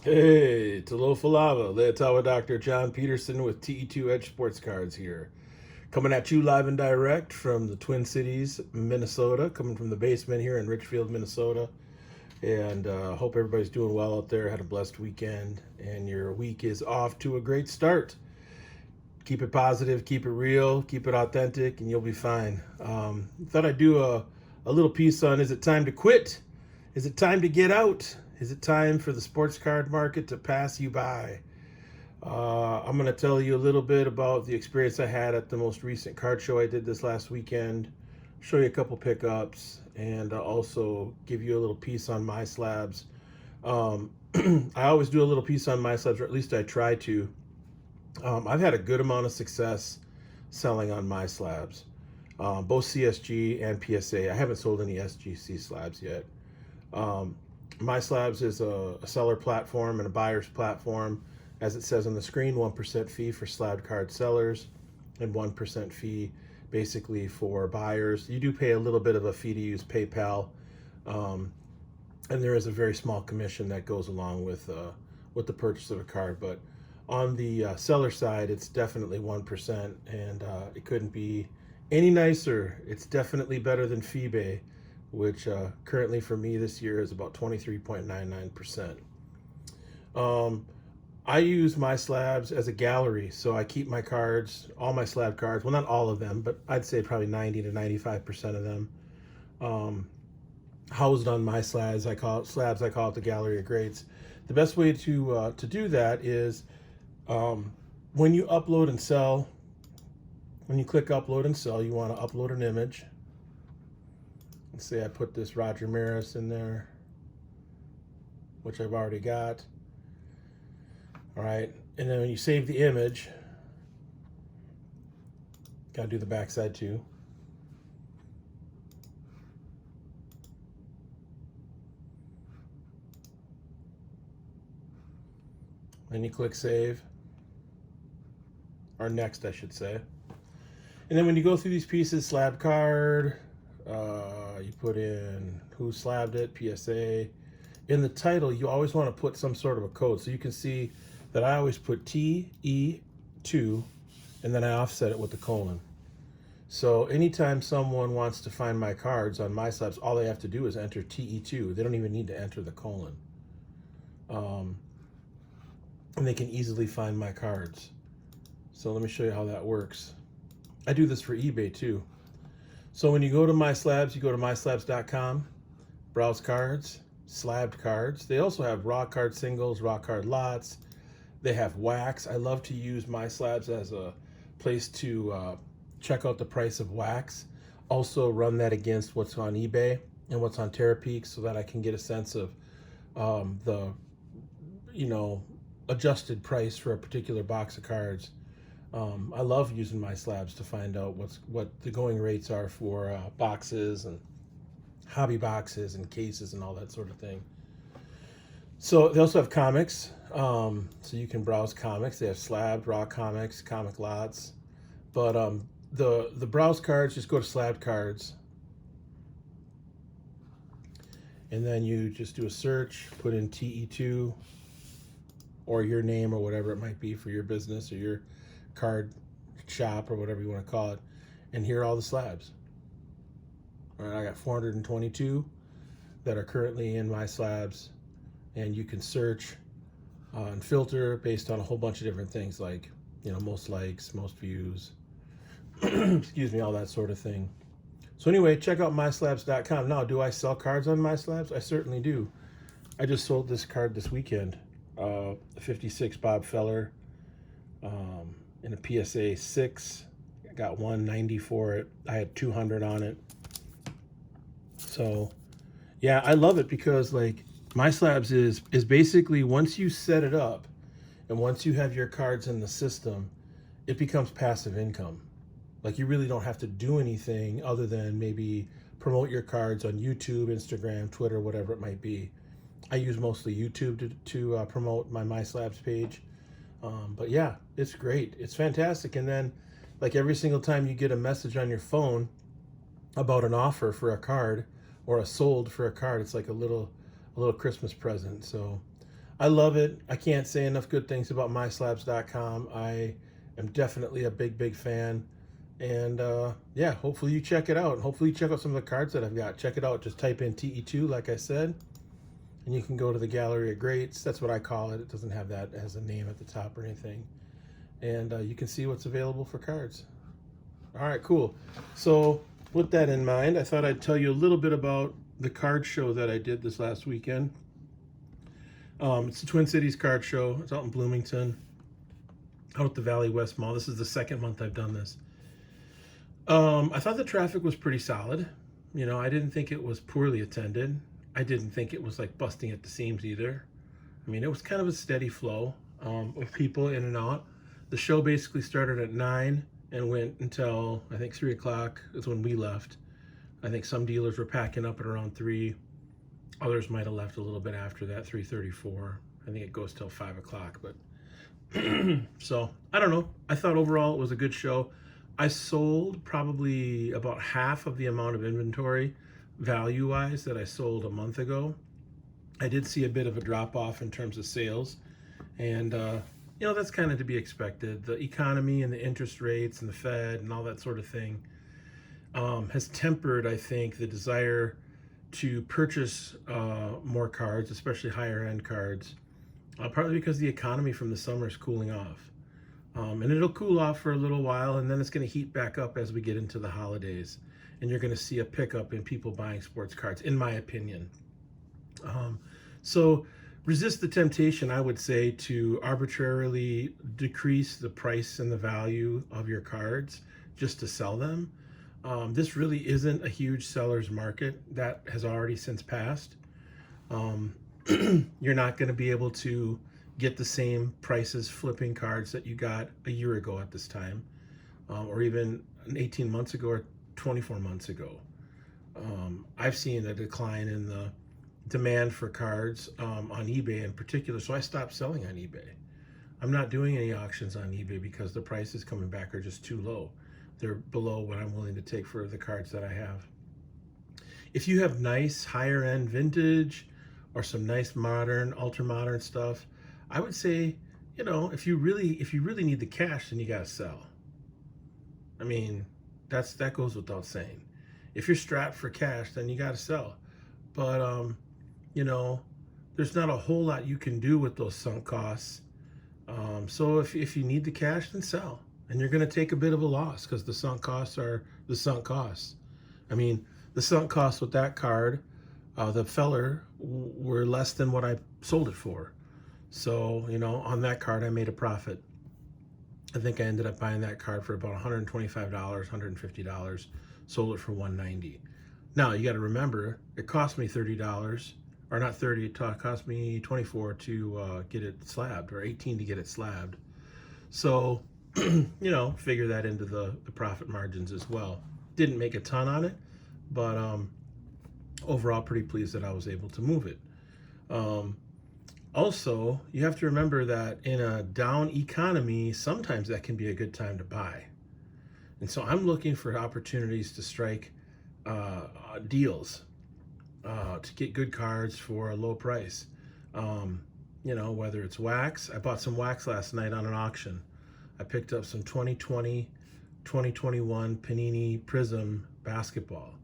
Hey, Talofa Lava, Leotawa Dr. John Peterson with TE2 Edge Sports Cards here. Coming at you live and direct from the Twin Cities, Minnesota, coming from the basement here in Richfield, Minnesota. And hope everybody's doing well out there, had a blessed weekend, and your week is off to a great start. Keep it positive, keep it real, keep it authentic, and you'll be fine. Thought I'd do a little piece on, is it time to quit? Is it time to get out? Is it time for the sports card market to pass you by? I'm going to tell you a little bit about the experience I had at the most recent card show I did this last weekend, show you a couple pickups, and also give you a little piece on my slabs. I always do a little piece on my slabs, or at least I try to. I've had a good amount of success selling on my slabs, both CSG and PSA. I haven't sold any SGC slabs yet. Um, my slabs is a seller platform and a buyer's platform. As it says on the screen, 1% fee for slab card sellers and 1% fee basically for buyers. You do pay a little bit of a fee to use PayPal, and there is a very small commission that goes along with the purchase of a card. But on the seller side, it's definitely 1%, and it couldn't be any nicer. It's definitely better than FeeBay, which currently for me this year is about 23.99%. I use my slabs as a gallery, so I keep my cards, all my slab cards, well, not all of them, but I'd say probably 90 to 95% of them, housed on my slabs. I call it the gallery of greats. The best way to do that is when you upload and sell, when you click upload and sell, you want to upload an image. Let's say I put this Roger Maris in there, which I've already got. All right, and then when you save the image, gotta do the backside too. Then you click save, or next, I should say. And then when you go through these pieces, slab card, you put in who slabbed it, PSA. In the title, you always want to put some sort of a code. So you can see that I always put TE2, and then I offset it with the colon. So anytime someone wants to find my cards on my slabs, all they have to do is enter TE2. They don't even need to enter the colon. And they can easily find my cards. So let me show you how that works. I do this for eBay too. So when you go to my slabs, you go to myslabs.com, browse cards, slabbed cards. They also have raw card singles, raw card lots. They have wax. I love to use my slabs as a place to check out the price of wax. Also run that against what's on eBay and what's on TerraPeak so that I can get a sense of the, adjusted price for a particular box of cards. I love using my slabs to find out what the going rates are for boxes and hobby boxes and cases and all that sort of thing. So they also have comics, so you can browse comics. They have slabbed, raw comics, comic lots. But the browse cards, just go to slabbed cards, and then you just do a search, put in TE2 or your name or whatever it might be for your business or your card shop or whatever you want to call it, and here are all the slabs. All right, I got 422 that are currently in my slabs, and you can search and filter based on a whole bunch of different things like most likes, most views, excuse me, all that sort of thing. So anyway, check out myslabs.com. Now, do I sell cards on my slabs? I certainly do. I just sold this card this weekend, 56 Bob Feller in a PSA 6. I got 190 for it. I had 200 on it. So yeah, I love it because like my slabs is basically, once you set it up and once you have your cards in the system, it becomes passive income. Like you really don't have to do anything other than maybe promote your cards on YouTube, Instagram, Twitter, whatever it might be. I use mostly YouTube to promote my slabs page. But yeah, it's great. It's fantastic. And then like every single time you get a message on your phone about an offer for a card or a sold for a card, it's like a little Christmas present. So I love it. I can't say enough good things about myslabs.com. I am definitely a big fan. And yeah, hopefully you check it out. Hopefully you check out some of the cards that I've got. Check it out. Just type in TE2, like I said, and you can go to the gallery of greats. That's what I call it. It doesn't have that as a name at the top or anything. And you can see what's available for cards. All right, cool. So with that in mind, I thought I'd tell you a little bit about the card show that I did this last weekend. It's the Twin Cities Card Show. It's out in Bloomington, out at the Valley West Mall. This is the second month I've done this. I thought the traffic was pretty solid. You know, I didn't think it was poorly attended. I didn't think it was like busting at the seams either. I mean, it was kind of a steady flow of people in and out. The show basically started at 9 and went until I think 3 o'clock is when we left. I think some dealers were packing up at around 3. Others might have left a little bit after that, 3:34. I think it goes till 5 o'clock. But so I don't know. I thought overall it was a good show. I sold probably about half of the amount of inventory value-wise that I sold a month ago. I did see a bit of a drop-off in terms of sales, and you know, that's kind of to be expected. The economy and the interest rates and the Fed and all that sort of thing has tempered, I think, the desire to purchase more cards, especially higher-end cards, partly because the economy from the summer is cooling off. And it'll cool off for a little while, and then it's going to heat back up as we get into the holidays. And you're going to see a pickup in people buying sports cards, in my opinion. So resist the temptation, I would say, to arbitrarily decrease the price and the value of your cards just to sell them. This really isn't a huge seller's market. That has already since passed. You're not going to be able to get the same prices flipping cards that you got a year ago at this time, or even 18 months ago or 24 months ago. I've seen a decline in the demand for cards on eBay in particular, so I stopped selling on eBay. I'm not doing any auctions on eBay because the prices coming back are just too low. They're below what I'm willing to take for the cards that I have. If you have nice higher end vintage or some nice modern, ultra modern stuff, I would say, you know, if you really need the cash, then you gotta sell. I mean, that goes without saying. If you're strapped for cash, then you gotta sell. But you know, there's not a whole lot you can do with those sunk costs. So if you need the cash, then sell. And you're gonna take a bit of a loss because the sunk costs are the sunk costs. I mean, the sunk costs with that card, the feller were less than what I sold it for. So, you know, on that card, I made a profit. I think I ended up buying that card for about $125, $150, sold it for $190. Now, you got to remember, it cost me $30, or not 30, it cost me 24 to get it slabbed, or 18 to get it slabbed. So, you know, figure that into the profit margins as well. Didn't make a ton on it, but overall pretty pleased that I was able to move it. Also, you have to remember that in a down economy, sometimes that can be a good time to buy. And so I'm looking for opportunities to strike deals to get good cards for a low price. You know, whether it's wax. I bought some wax last night on an auction. I picked up some 2020, 2021 Panini Prism basketball,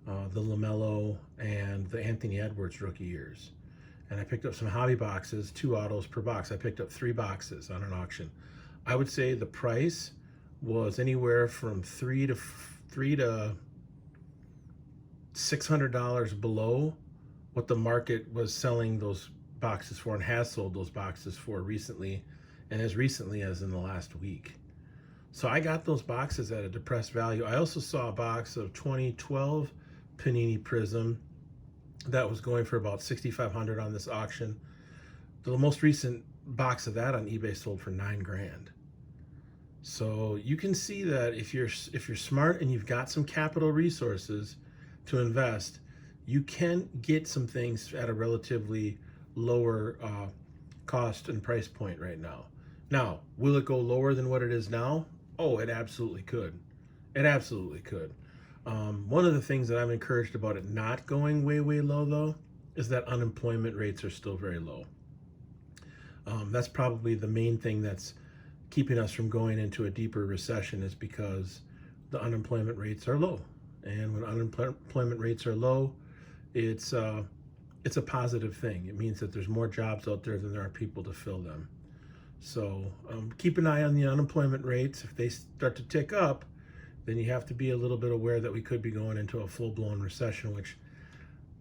the LaMelo and the Anthony Edwards rookie years. And I picked up some hobby boxes, 2 autos per box. I picked up 3 boxes on an auction. I would say the price was anywhere from $300 to $600 below what the market was selling those boxes for and has sold those boxes for recently, and as recently as in the last week. So I got those boxes at a depressed value. I also saw a box of 2012 Panini Prism that was going for about $6,500 on this auction. The most recent box of that on eBay sold for $9,000. So you can see that if you're smart and you've got some capital resources to invest, you can get some things at a relatively lower cost and price point right now. Now, will it go lower than what it is now? Oh, it absolutely could. It absolutely could. One of the things that I'm encouraged about it not going way low, though, is that unemployment rates are still very low. That's probably the main thing that's keeping us from going into a deeper recession, is because the unemployment rates are low. And when unemployment rates are low, it's a positive thing. It means that there's more jobs out there than there are people to fill them. So keep an eye on the unemployment rates. If they start to tick up, then you have to be a little bit aware that we could be going into a full-blown recession, which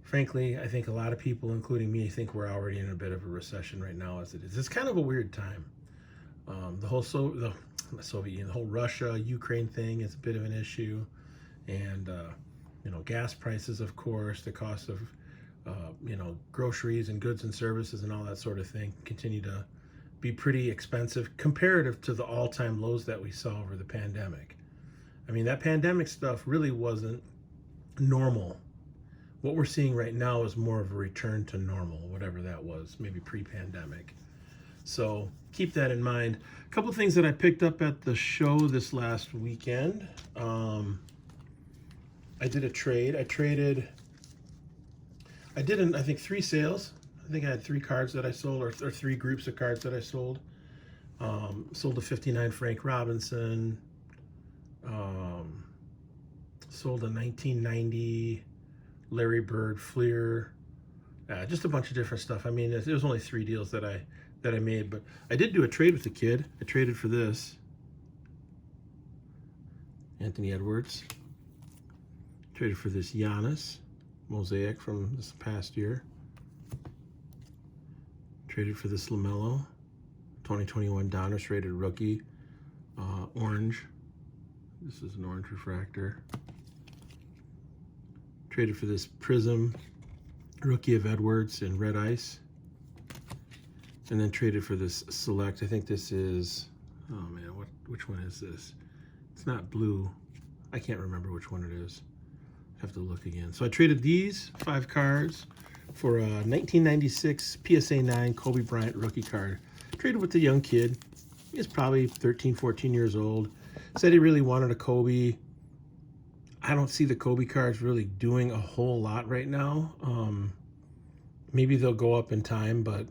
frankly, I think a lot of people, including me, think we're already in a bit of a recession right now as it is. It's kind of a weird time. The whole the whole Russia-Ukraine thing is a bit of an issue. And, gas prices, of course, the cost of, groceries and goods and services and all that sort of thing continue to be pretty expensive comparative to the all-time lows that we saw over the pandemic. I mean, that pandemic stuff really wasn't normal. What we're seeing right now is more of a return to normal, whatever that was, maybe pre-pandemic. So keep that in mind. A couple of things that I picked up at the show this last weekend. I did a trade. I did, I think, 3 sales. I think I had 3 cards that I sold, or 3 groups of cards that I sold. Sold a 59 Frank Robinson. Sold a 1990 Larry Bird Fleer. Just a bunch of different stuff. I mean, it was only 3 deals that I made, but I did do a trade with the kid. I traded for this. Anthony Edwards. Traded for this Giannis Mosaic from this past year. Traded for this LaMelo 2021 Donruss rated rookie, orange. This is an orange refractor. Traded for this Prism rookie of Edwards in red ice. And then traded for this Select. I think this is, oh man, which one is this? It's not blue. I can't remember which one it is. Have to look again. So I traded these 5 cards for a 1996 PSA 9 Kobe Bryant rookie card. Traded with the young kid. He's probably 13, 14 years old. Said he really wanted a Kobe. I don't see the Kobe cards really doing a whole lot right now. Maybe they'll go up in time, but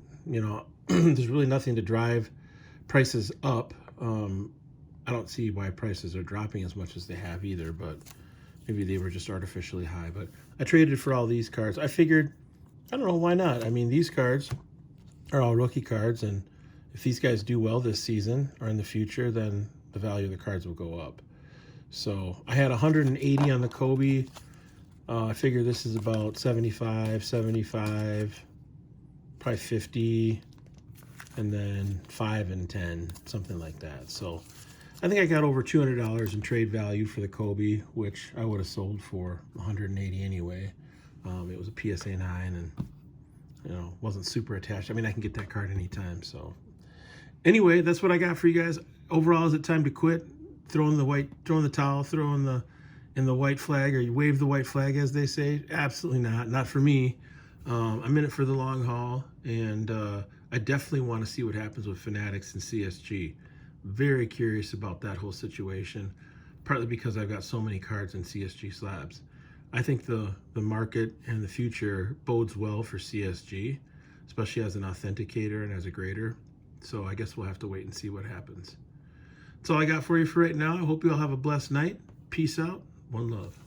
there's really nothing to drive prices up. I don't see why prices are dropping as much as they have either, but maybe they were just artificially high. But I traded for all these cards. I figured, I don't know, why not? I mean, these cards are all rookie cards, and if these guys do well this season or in the future, then the value of the cards will go up. So I had 180 on the Kobe. I figure this is about 75, probably 50, and then 5 and 10, something like that. So I think I got over $200 in trade value for the Kobe, which I would have sold for 180 anyway. It was a PSA 9 and, wasn't super attached. I mean, I can get that card anytime. So anyway, that's what I got for you guys. Overall, is it time to quit? Throw in the towel, throw in the white flag, or you wave the white flag, as they say? Absolutely not. Not for me. I'm in it for the long haul, and I definitely want to see what happens with Fanatics and CSG. Very curious about that whole situation, partly because I've got so many cards in CSG slabs. I think the market and the future bodes well for CSG, especially as an authenticator and as a grader. So I guess we'll have to wait and see what happens. That's all I got for you for right now. I hope you all have a blessed night. Peace out. One love.